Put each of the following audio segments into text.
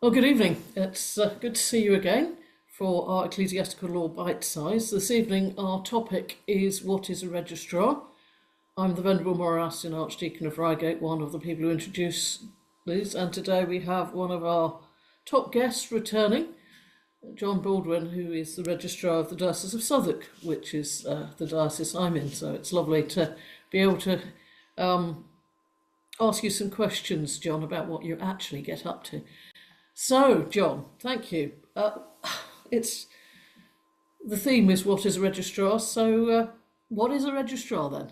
Well, good evening. It's good to see you again for our Ecclesiastical Law Bite Size. This evening, our topic is what is a registrar. I'm the Ven Moira Astin, Archdeacon of Reigate, one of the people who introduce these, and today we have one of our top guests returning, Jon Baldwin, who is the Registrar of the Diocese of Southwark, which is the diocese I'm in. So it's lovely to be able to ask you some questions, Jon, about what you actually get up to. So, Jon, thank you. The theme is what is a registrar. So, what is a registrar then?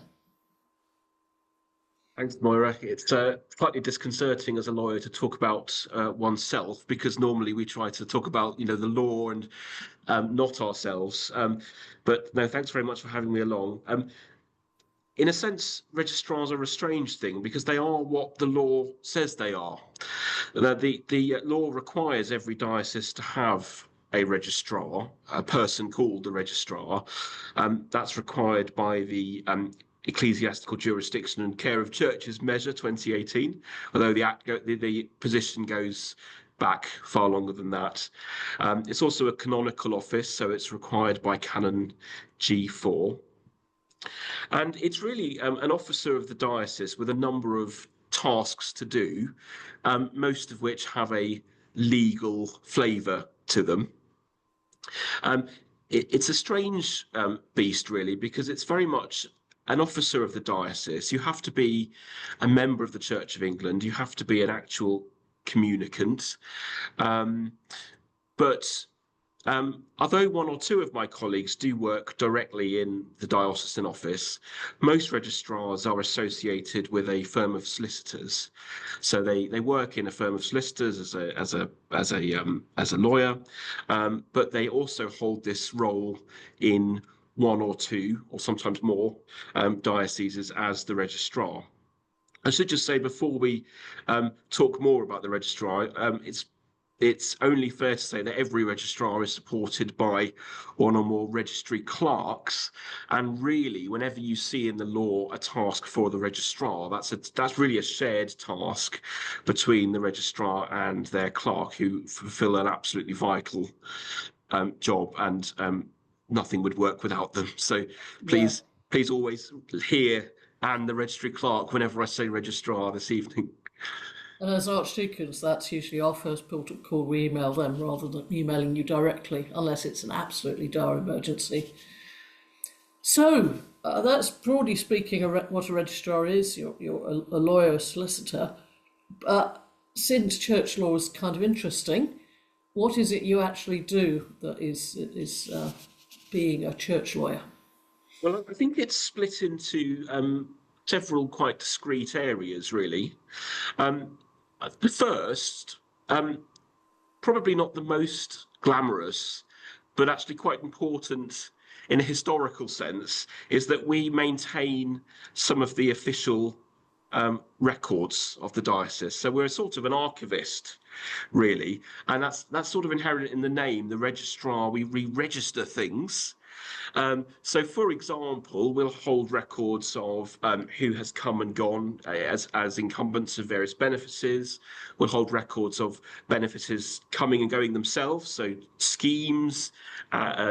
Thanks, Moira. It's slightly disconcerting as a lawyer to talk about oneself, because normally we try to talk about, the law and not ourselves. But no, thanks very much for having me along. In a sense, registrars are a strange thing because they are what the law says they are. The law requires every diocese to have a registrar, a person called the registrar. That's required by the Ecclesiastical Jurisdiction and Care of Churches Measure 2018, although the position goes back far longer than that. It's also a canonical office, so it's required by Canon G4. And it's really an officer of the diocese with a number of tasks to do, most of which have a legal flavour to them. It's a strange beast, really, because it's very much an officer of the diocese. You have to be a member of the Church of England. You have to be an actual communicant. Although one or two of my colleagues do work directly in the diocesan office, most registrars are associated with a firm of solicitors. So they work in a firm of solicitors as a lawyer, but they also hold this role in one or two, or sometimes more, dioceses as the registrar. I should just say, before we talk more about the registrar, it's only fair to say that every registrar is supported by one or more registry clerks, and really, whenever you see in the law a task for the registrar, that's really a shared task between the registrar and their clerk, who fulfil an absolutely vital job, and nothing would work without them. So please always hear "and the registry clerk" whenever I say registrar this evening. And as archdeacons, that's usually our first port of call. We email them rather than emailing you directly, unless it's an absolutely dire emergency. So that's broadly speaking what a registrar is. You're a lawyer, a solicitor. But since church law is kind of interesting, what is it you actually do that is being a church lawyer? Well, I think it's split into several quite discrete areas, really. The first, probably not the most glamorous, but actually quite important in a historical sense, is that we maintain some of the official records of the diocese. So we're sort of an archivist, really, and that's sort of inherent in the name, the registrar. We re-register things. So, for example, we'll hold records of who has come and gone as incumbents of various benefices. We'll hold records of benefices coming and going themselves, so schemes,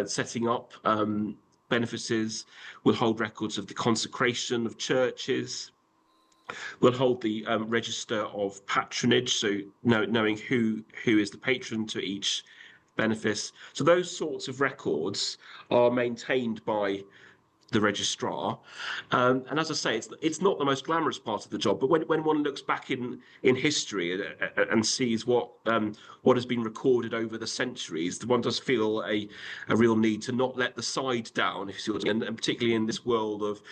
setting up benefices. We'll hold records of the consecration of churches. We'll hold the register of patronage, so knowing who is the patron to each benefice. So those sorts of records are maintained by the registrar, and as I say, it's not the most glamorous part of the job. But when one looks back in history and sees what has been recorded over the centuries, one does feel a real need to not let the side down, if you see what I mean, and particularly in this world of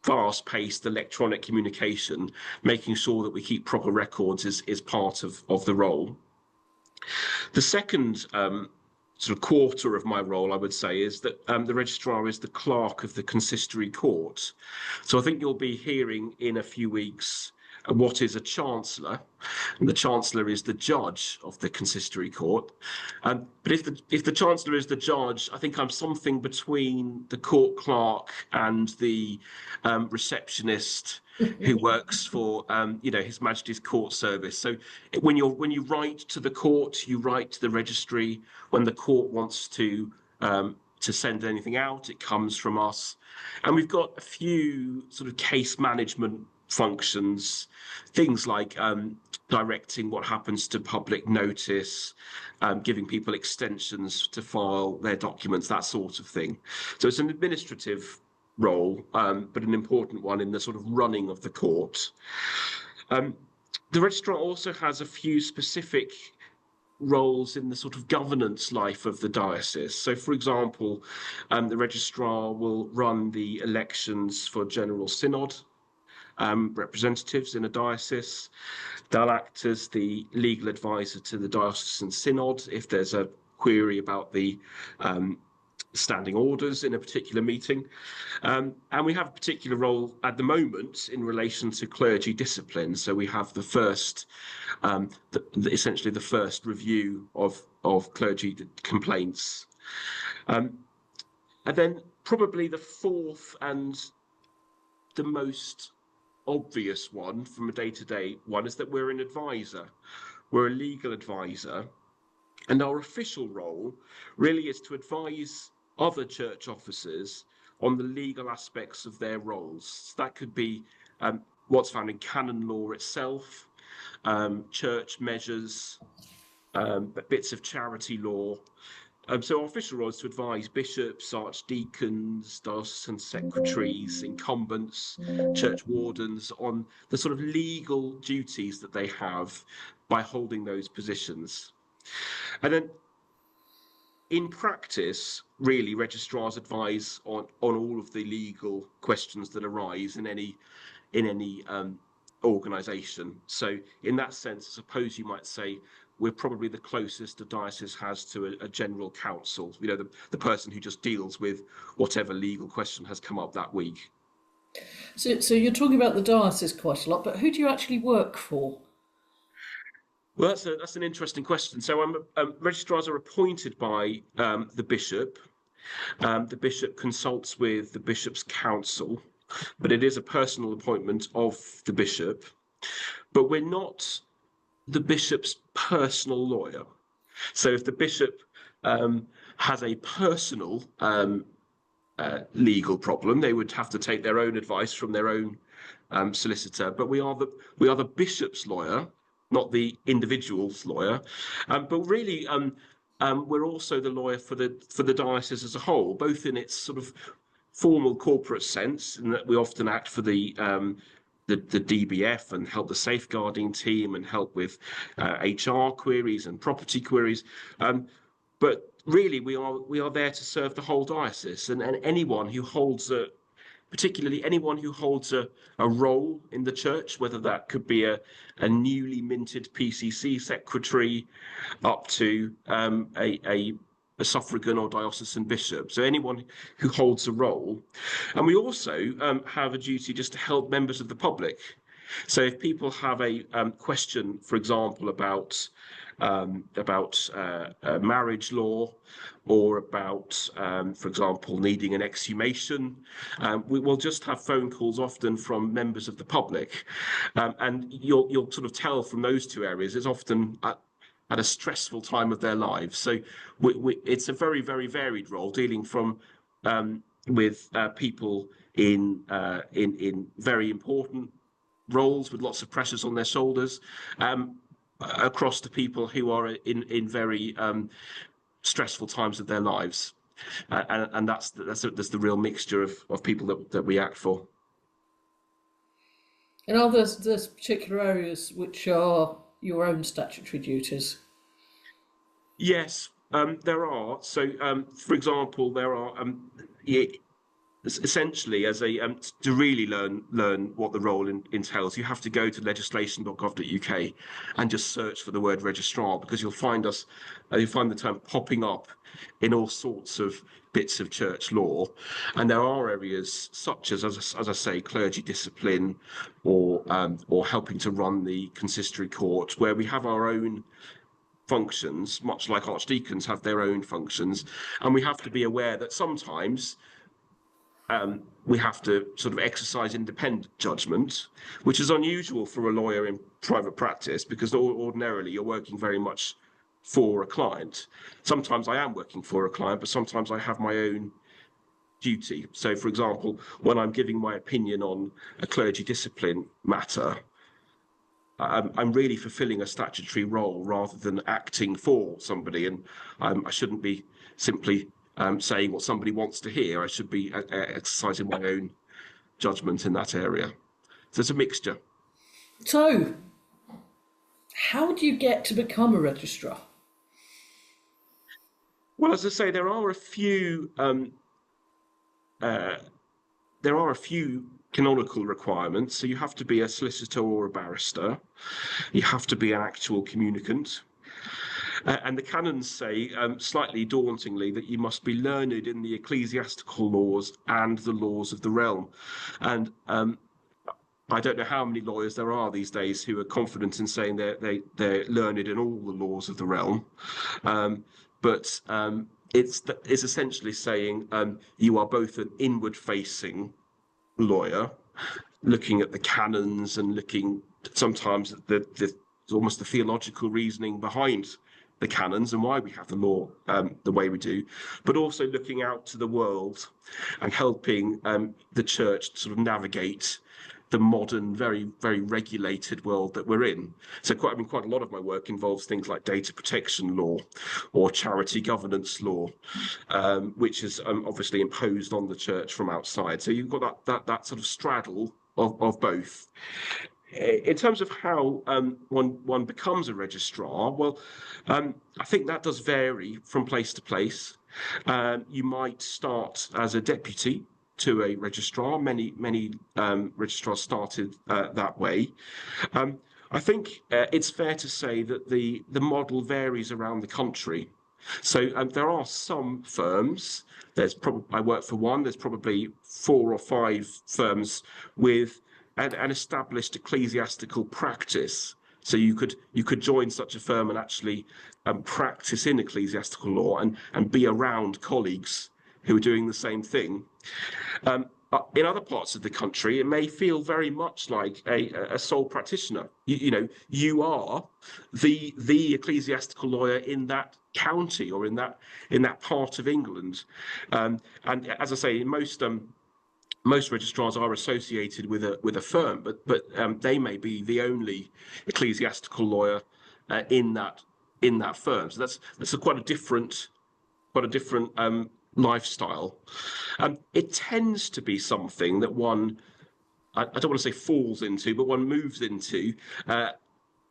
fast-paced electronic communication, making sure that we keep proper records is part of the role. The second sort of quarter of my role, I would say, is that the registrar is the clerk of the consistory court. So I think you'll be hearing in a few weeks what is a chancellor, and the chancellor is the judge of the consistory court. But if the chancellor is the judge, I think I'm something between the court clerk and the receptionist who works for His Majesty's Court Service. So when you write to the court, you write to the registry. When the court wants to send anything out, it comes from us. And we've got a few sort of case management functions, things like directing what happens to public notice, giving people extensions to file their documents, that sort of thing. So it's an administrative role, but an important one in the sort of running of the court. The registrar also has a few specific roles in the sort of governance life of the diocese. So, for example, the registrar will run the elections for General Synod representatives in a diocese. They'll act as the legal advisor to the diocesan synod if there's a query about the standing orders in a particular meeting. And we have a particular role at the moment in relation to clergy discipline. So we have the first, essentially the first review of clergy complaints. And then probably the fourth and the most obvious one from a day-to-day one is that we're an advisor. We're a legal advisor. And our official role really is to advise other church officers on the legal aspects of their roles. That could be what's found in canon law itself, church measures, bits of charity law. So our official role is to advise bishops, archdeacons, diocesan secretaries, incumbents, church wardens on the sort of legal duties that they have by holding those positions. And then in practice, really, registrars advise on all of the legal questions that arise in any organisation. So in that sense, I suppose you might say we're probably the closest a diocese has to a general counsel, the person who just deals with whatever legal question has come up that week. So you're talking about the diocese quite a lot, but who do you actually work for? Well, that's an interesting question. So registrars are appointed by the bishop. The bishop consults with the bishop's council, but it is a personal appointment of the bishop. But we're not the bishop's personal lawyer. So if the bishop has a personal legal problem, they would have to take their own advice from their own solicitor. But we are the bishop's lawyer, not the individual's lawyer. But really, we're also the lawyer for the diocese as a whole, both in its sort of formal corporate sense, in that we often act for the DBF and help the safeguarding team and help with HR queries and property queries. But really, we are there to serve the whole diocese, and anyone who holds particularly anyone who holds a role in the church, whether that could be a newly minted PCC secretary up to a suffragan or diocesan bishop. So anyone who holds a role. And we also have a duty just to help members of the public. So if people have a question, for example, about marriage law, or about, for example, needing an exhumation, we will just have phone calls often from members of the public, and you'll sort of tell from those two areas it's often at a stressful time of their lives. So it's a very, very varied role, dealing from with people in very important roles with lots of pressures on their shoulders, across to people who are in very stressful times of their lives, and that's the real mixture of people that we act for. And are there's particular areas which are your own statutory duties? Yes, there are. So, for example, there are essentially, as a to really learn what the role entails, you have to go to legislation.gov.uk and just search for the word registrar, because you'll find the term popping up in all sorts of bits of church law. And there are areas such as I say, clergy discipline, or helping to run the consistory court, where we have our own functions, much like archdeacons have their own functions, and we have to be aware that sometimes we have to sort of exercise independent judgment, which is unusual for a lawyer in private practice, because ordinarily you're working very much for a client. Sometimes I am working for a client, but sometimes I have my own duty. So, for example, when I'm giving my opinion on a clergy discipline matter, I'm really fulfilling a statutory role rather than acting for somebody, and I shouldn't be simply saying what somebody wants to hear. I should be exercising my own judgment in that area. So it's a mixture. So, how do you get to become a registrar? Well, as I say, there are a few canonical requirements. So you have to be a solicitor or a barrister. You have to be an actual communicant. And the canons say, slightly dauntingly, that you must be learned in the ecclesiastical laws and the laws of the realm. And I don't know how many lawyers there are these days who are confident in saying they're learned in all the laws of the realm. But it's essentially saying you are both an inward-facing lawyer, looking at the canons and looking sometimes at the almost the theological reasoning behind the canons and why we have the law the way we do, but also looking out to the world and helping the church sort of navigate the modern, very, very regulated world that we're in. So quite a lot of my work involves things like data protection law or charity governance law, which is obviously imposed on the church from outside. So you've got that sort of straddle of both. In terms of how one becomes a registrar, well, I think that does vary from place to place. You might start as a deputy to a registrar. Many registrars started that way. I think it's fair to say that the model varies around the country. So there are some firms. I work for one. There's probably 4 or 5 firms with an established ecclesiastical practice. So you could join such a firm and actually practice in ecclesiastical law and be around colleagues who are doing the same thing. But in other parts of the country, it may feel very much like a sole practitioner. You are the ecclesiastical lawyer in that county or in that part of England. And as I say, most registrars are associated with a firm, but they may be the only ecclesiastical lawyer in that firm. So that's quite a different lifestyle. It tends to be something that one, I don't want to say falls into, but one moves into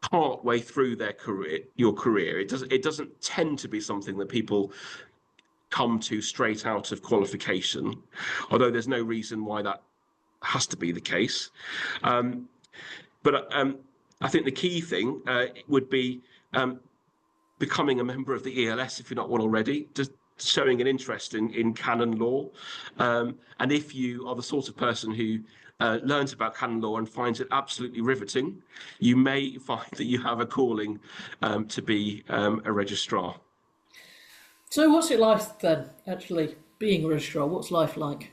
part way through your career. It doesn't tend to be something that people come to straight out of qualification, although there's no reason why that has to be the case. But I think the key thing would be becoming a member of the ELS if you're not one already, just showing an interest in canon law. And if you are the sort of person who learns about canon law and finds it absolutely riveting, you may find that you have a calling to be a registrar. So what's it like then, actually, being a registrar? What's life like?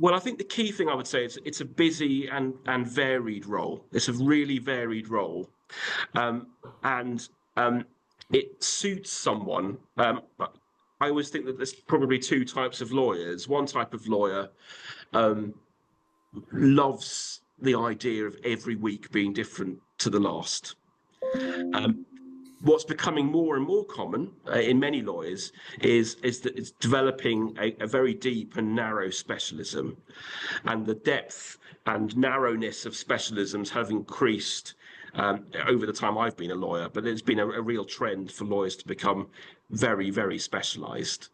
Well, I think the key thing I would say is it's a busy and varied role. It's a really varied role. And it suits someone. I always think that there's probably 2 types of lawyers. One type of lawyer loves the idea of every week being different to the last. What's becoming more and more common in many lawyers is that it's developing a very deep and narrow specialism, and the depth and narrowness of specialisms have increased over the time I've been a lawyer, but there's been a real trend for lawyers to become very, very specialised.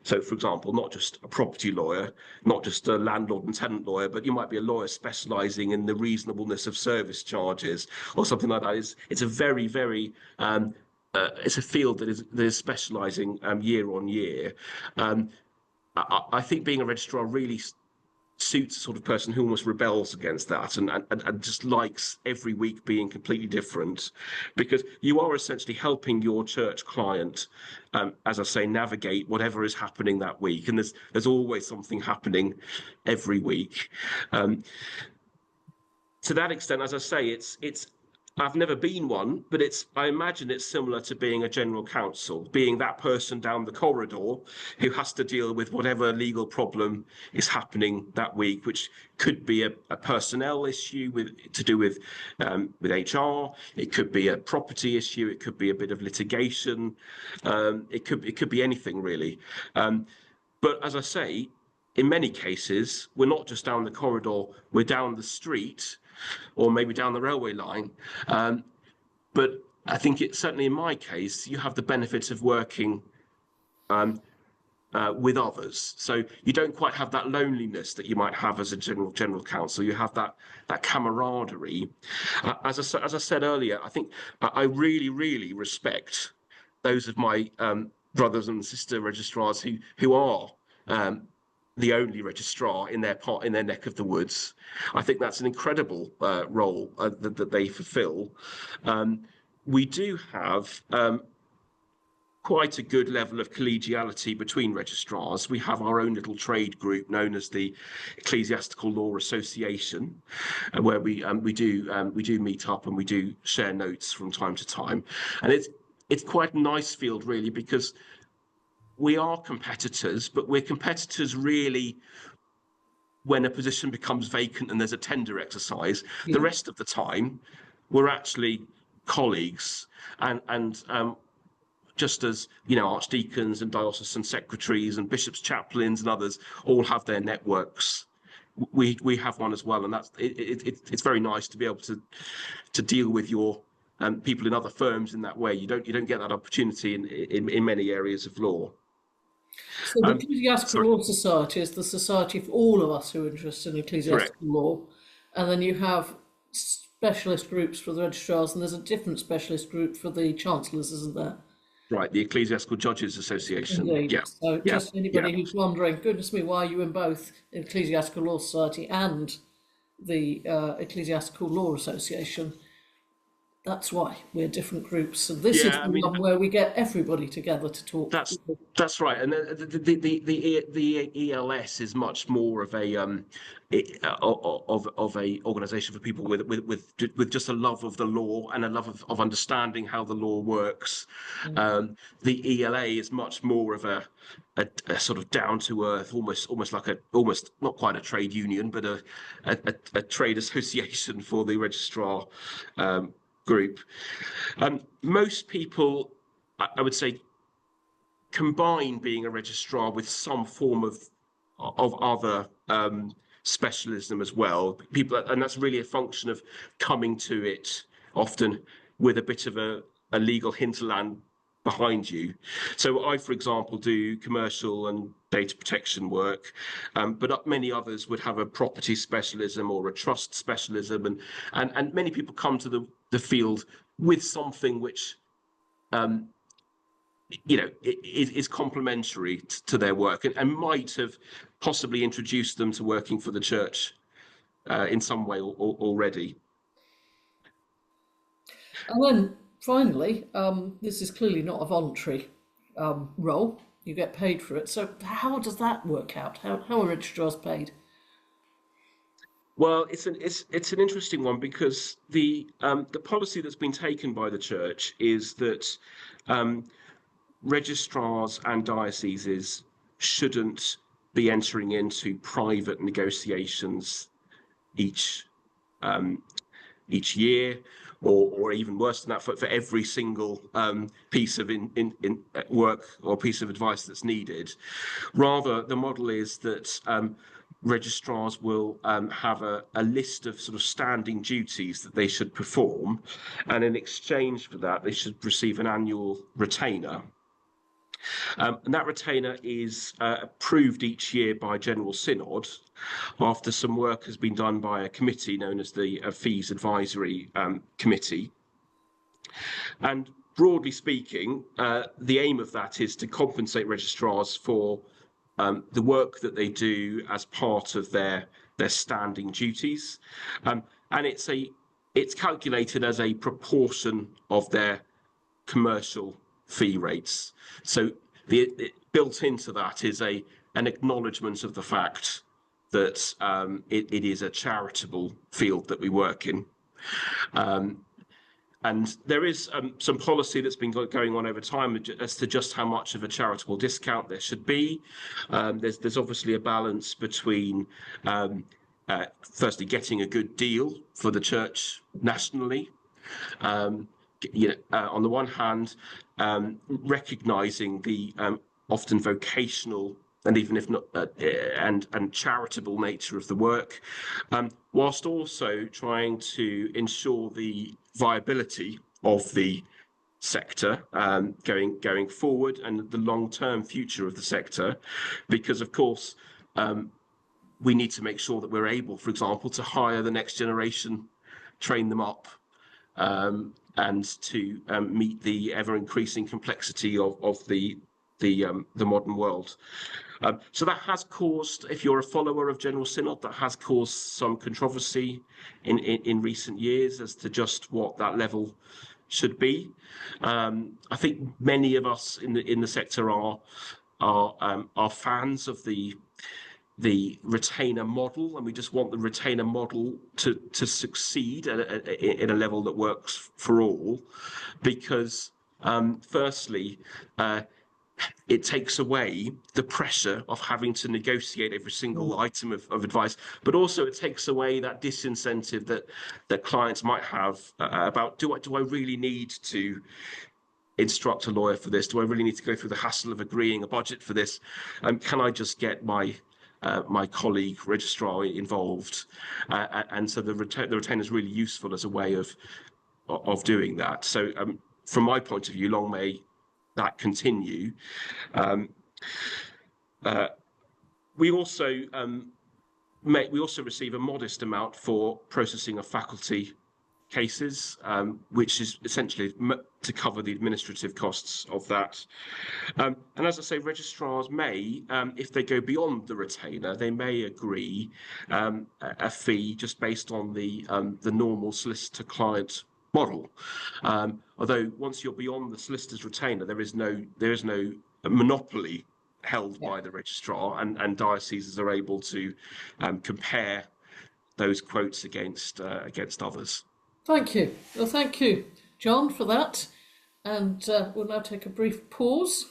So, for example, not just a property lawyer, not just a landlord and tenant lawyer, but you might be a lawyer specialising in the reasonableness of service charges or something like that. It's a very, very it's a field that is specialising year on year. Um, I think being a registrar really suits the sort of person who almost rebels against that and just likes every week being completely different, because you are essentially helping your church client, as I say, navigate whatever is happening that week. And there's always something happening every week. Um, to that extent, as I say, it's I've never been one, but I imagine it's similar to being a general counsel, being that person down the corridor who has to deal with whatever legal problem is happening that week, which could be a personnel issue to do with HR. It could be a property issue. It could be a bit of litigation. It could be anything really. But as I say, in many cases, we're not just down the corridor, we're down the street or maybe down the railway line. But I think certainly in my case, you have the benefit of working with others. So you don't quite have that loneliness that you might have as a general counsel. You have that camaraderie. As I said earlier, I think I really, really respect those of my brothers and sister registrars who are the only registrar in their neck of the woods. I think that's an incredible role that they fulfil. We do have quite a good level of collegiality between registrars. We have our own little trade group known as the Ecclesiastical Law Association, where we do meet up and we do share notes from time to time. And it's quite a nice field really, because we are competitors, but we're competitors really when a position becomes vacant and there's a tender exercise. The rest of the time, we're actually colleagues, and just as archdeacons and diocesan secretaries and bishops' chaplains and others all have their networks, we have one as well, and it's very nice to be able to deal with your people in other firms in that way. You don't get that opportunity in many areas of law. So the Ecclesiastical Law Society is the society for all of us who are interested in ecclesiastical law, and then you have specialist groups for the registrars, and there's a different specialist group for the chancellors, isn't there? Right, the Ecclesiastical Judges Association. Indeed. Yeah. So just anybody who's wondering, goodness me, why are you in both the Ecclesiastical Law Society and the Ecclesiastical Law Association? That's why we're different groups. So this is the one where we get everybody together to talk. That's right, and the ELS is much more of a organisation for people with just a love of the law and a love of understanding how the law works. The ELA is much more of a sort of down to earth, almost like almost not quite a trade union, but a trade association for the registrar group. Most people, I would say, combine being a registrar with some form of other specialism as well. And that's really a function of coming to it often with a bit of a legal hinterland behind you. So I, for example, do commercial and data protection work, but many others would have a property specialism or a trust specialism, and many people come to the field with something which is complementary to their work and might have possibly introduced them to working for the church in some way already. And then finally, this is clearly not a voluntary role. You get paid for it. So how does that work out? How are registrars paid? Well, it's an interesting one, because the policy that's been taken by the church is that registrars and dioceses shouldn't be entering into private negotiations each year, or even worse than that, for every single piece of in work or piece of advice that's needed. Rather, the model is that registrars will have a list of sort of standing duties that they should perform, and in exchange for that, they should receive an annual retainer. And that retainer is approved each year by General Synod after some work has been done by a committee known as the Fees Advisory Committee. And broadly speaking, the aim of that is to compensate registrars for the work that they do as part of their standing duties. And it's calculated as a proportion of their commercial fee rates. So built into that is an acknowledgement of the fact that it is a charitable field that we work in. And there is some policy that's been going on over time as to just how much of a charitable discount there should be. There's obviously a balance between firstly getting a good deal for the church nationally, on the one hand, recognising the often vocational and even if not and charitable nature of the work, whilst also trying to ensure the viability of the sector going forward and the long-term future of the sector, because of course we need to make sure that we're able, for example, to hire the next generation, train them up, and to meet the ever-increasing complexity of the modern world. So that has caused, if you're a follower of General Synod, that has caused some controversy in recent years as to just what that level should be. I think many of us in the sector are fans of the retainer model, and we just want the retainer model to succeed at a level that works for all, because firstly, it takes away the pressure of having to negotiate every single item of advice, but also it takes away that disincentive that clients might have about, do I really need to instruct a lawyer for this? Do I really need to go through the hassle of agreeing a budget for this? Can I just get my colleague registrar involved? And so the retainer is really useful as a way of doing that. So from my point of view, long may that continue. We also receive a modest amount for processing of faculty cases, which is essentially to cover the administrative costs of that. And as I say, registrars may, if they go beyond the retainer, they may agree a fee just based on the normal solicitor-client model. Although once you're beyond the solicitor's retainer, there is no monopoly held by the registrar, and dioceses are able to compare those quotes against others. Thank you. Well, thank you, John, for that. And we'll now take a brief pause.